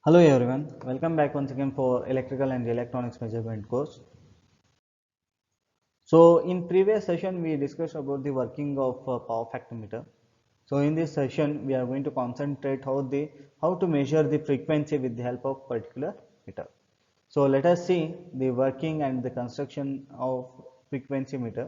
Hello everyone, welcome back once again for electrical and electronics measurement course. So in previous session we discussed about the working of power factor meter. So in this session we are going to concentrate how to measure the frequency with the help of particular meter. So let us see the working and the construction of frequency meter.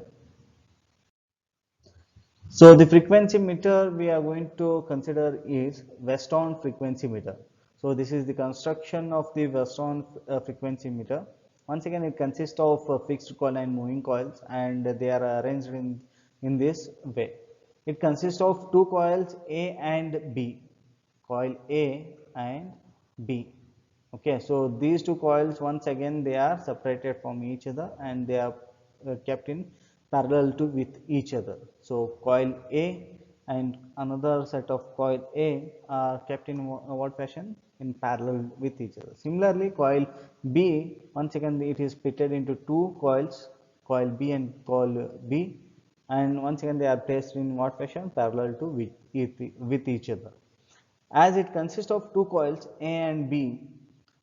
So the frequency meter we are going to consider is Weston frequency meter. So this is the construction of the Weston frequency meter. Once again, it consists of fixed coil and moving coils, and they are arranged in this way. It consists of two coils A and B, coil A and B. Okay, so these two coils, once again, they are separated from each other and they are kept in parallel to with each other. So coil A and another set of coil A are kept in what fashion? In parallel with each other. Similarly, coil B, once again, it is splitted into two coils, coil B and coil B, and once again they are placed in what fashion? Parallel to with each other. As it consists of two coils A and B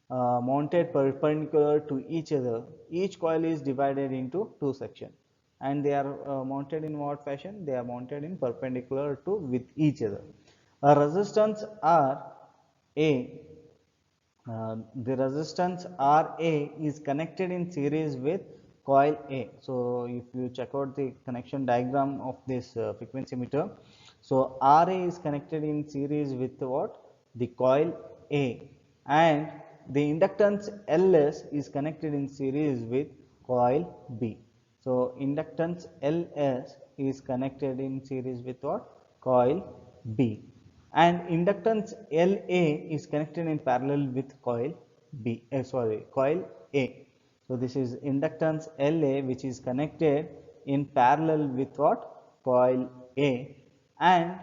mounted perpendicular to each other, each coil is divided into two sections, and they are mounted in what fashion? They are mounted in perpendicular to with each other. A resistance R A, the resistance Ra is connected in series with coil A. So if you check out the connection diagram of this frequency meter, so Ra is connected in series with what? The coil A, and the inductance Ls is connected in series with coil B. So inductance Ls is connected in series with what? Coil B, and inductance La is connected in parallel with coil coil A. So this is inductance La which is connected in parallel with what? Coil A, and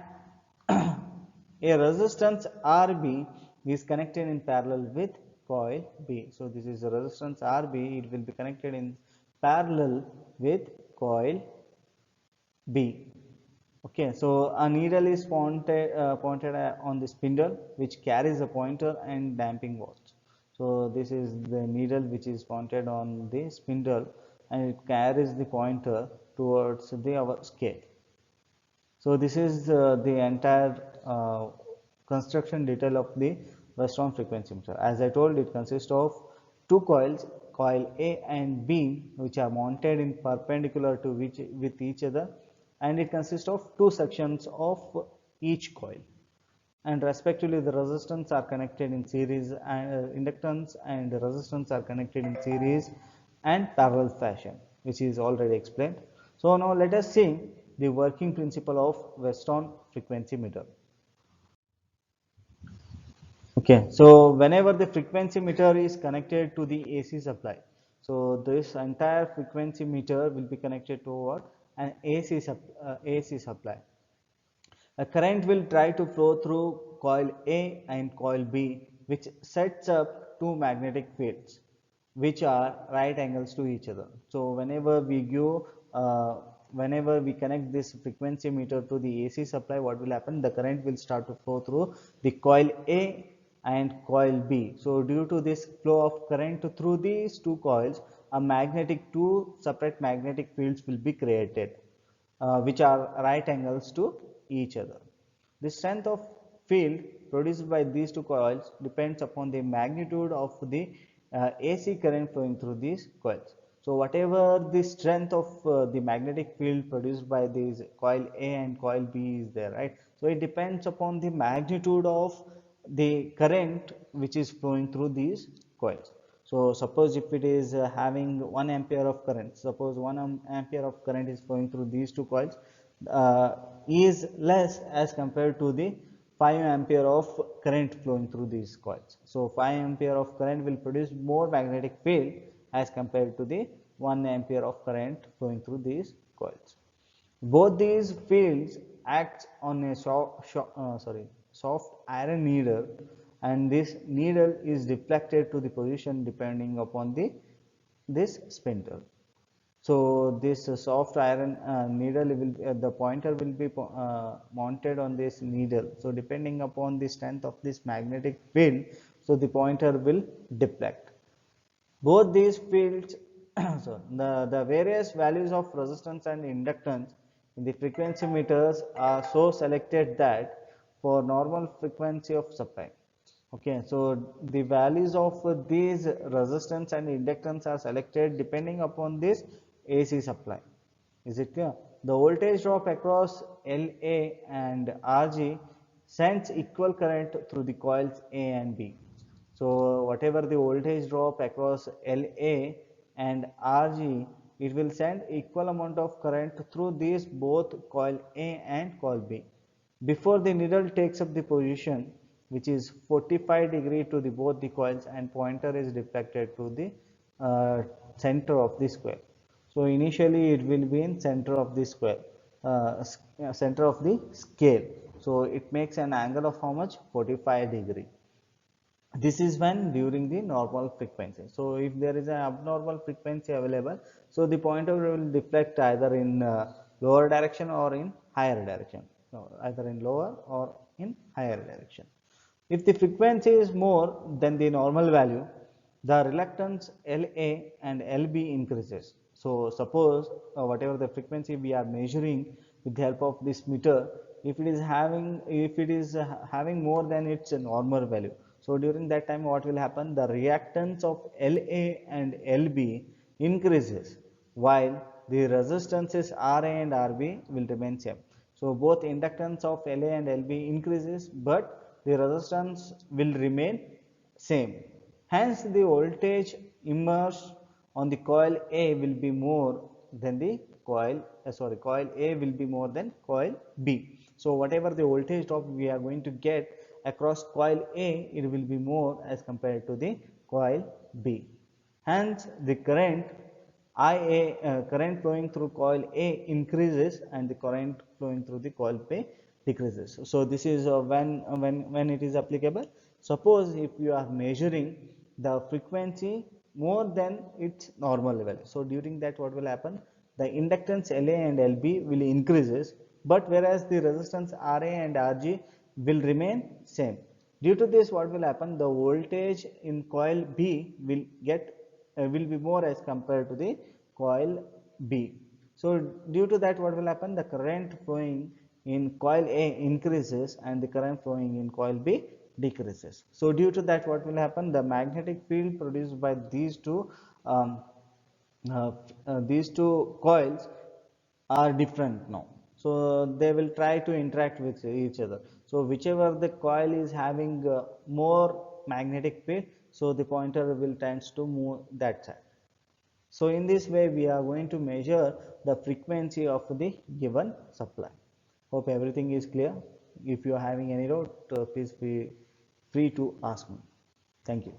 a resistance Rb is connected in parallel with coil B. So this is a resistance Rb, it will be connected in parallel with coil B. Okay, so a needle is pointed on the spindle which carries a pointer and damping watch. So this is the needle which is pointed on the spindle and it carries the pointer towards the our scale. So this is the entire construction detail of the Weston frequency meter. As I told, it consists of two coils, coil A and B, which are mounted in perpendicular to with each other, and it consists of two sections of each coil. And respectively, the resistance are connected in series, and inductance and resistance are connected in series and parallel fashion, which is already explained. So now let us see the working principle of Weston frequency meter. Okay, so whenever the frequency meter is connected to the AC supply, so this entire frequency meter will be connected to what? An AC supply. A current will try to flow through coil A and coil B, which sets up two magnetic fields which are right angles to each other. So whenever we connect this frequency meter to the AC supply, what will happen? The current will start to flow through the coil A and coil B. So due to this flow of current through these two coils, two separate magnetic fields will be created, which are right angles to each other. The strength of field produced by these two coils depends upon the magnitude of the AC current flowing through these coils. So whatever the strength of the magnetic field produced by these coil A and coil B is there, right? So it depends upon the magnitude of the current which is flowing through these coils. So suppose if it is having 1 ampere of current, suppose 1 ampere of current is flowing through these two coils, uh, is less as compared to the 5 ampere of current flowing through these coils. So 5 ampere of current will produce more magnetic field as compared to the 1 ampere of current flowing through these coils. Both these fields act on a soft iron needle, and this needle is deflected to the position depending upon this spindle. So this soft iron needle will the pointer will be mounted on this needle. So depending upon the strength of this magnetic field, so the pointer will deflect. Both these fields, so the various values of resistance and inductance in the frequency meters are so selected that for normal frequency of supply. Okay, so the values of these resistance and inductance are selected depending upon this AC supply. Is it clear? The voltage drop across LA and RG sends equal current through the coils A and B. So whatever the voltage drop across LA and RG, it will send equal amount of current through these both coil A and coil B. Before the needle takes up the position, which is 45 degree to the both the coils, and pointer is deflected to the center of the square. So initially it will be in center of the square, center of the scale. So it makes an angle of how much? 45 degree. This is when during the normal frequency. So if there is an abnormal frequency available, so the pointer will deflect either in lower direction or in higher direction. So either in lower or in higher direction. If the frequency is more than the normal value, the reluctance LA and LB increases. So suppose whatever the frequency we are measuring with the help of this meter, if it is having more than its normal value, so during that time what will happen? The reactance of LA and LB increases while the resistances RA and RB will remain same. So both inductance of LA and LB increases, but the resistance will remain same. Hence the voltage immersed on the coil A will be more than the coil A will be more than coil B. So whatever the voltage drop we are going to get across coil A, it will be more as compared to the coil B. Hence the current flowing through coil A increases and the current flowing through the coil B decreases. So this is when it is applicable. Suppose if you are measuring the frequency more than its normal level, so during that what will happen? The inductance LA and LB will increases, but whereas the resistance RA and RG will remain same. Due to this what will happen? The voltage in coil B will be more as compared to the coil B. So due to that what will happen? The current flowing in coil A increases and the current flowing in coil B decreases. So due to that what will happen? The magnetic field produced by these two coils are different now. So they will try to interact with each other. So whichever the coil is having more magnetic field, so the pointer will tends to move that side. So in this way we are going to measure the frequency of the given supply. Hope everything is clear. If you are having any doubt, please be free to ask me. Thank you.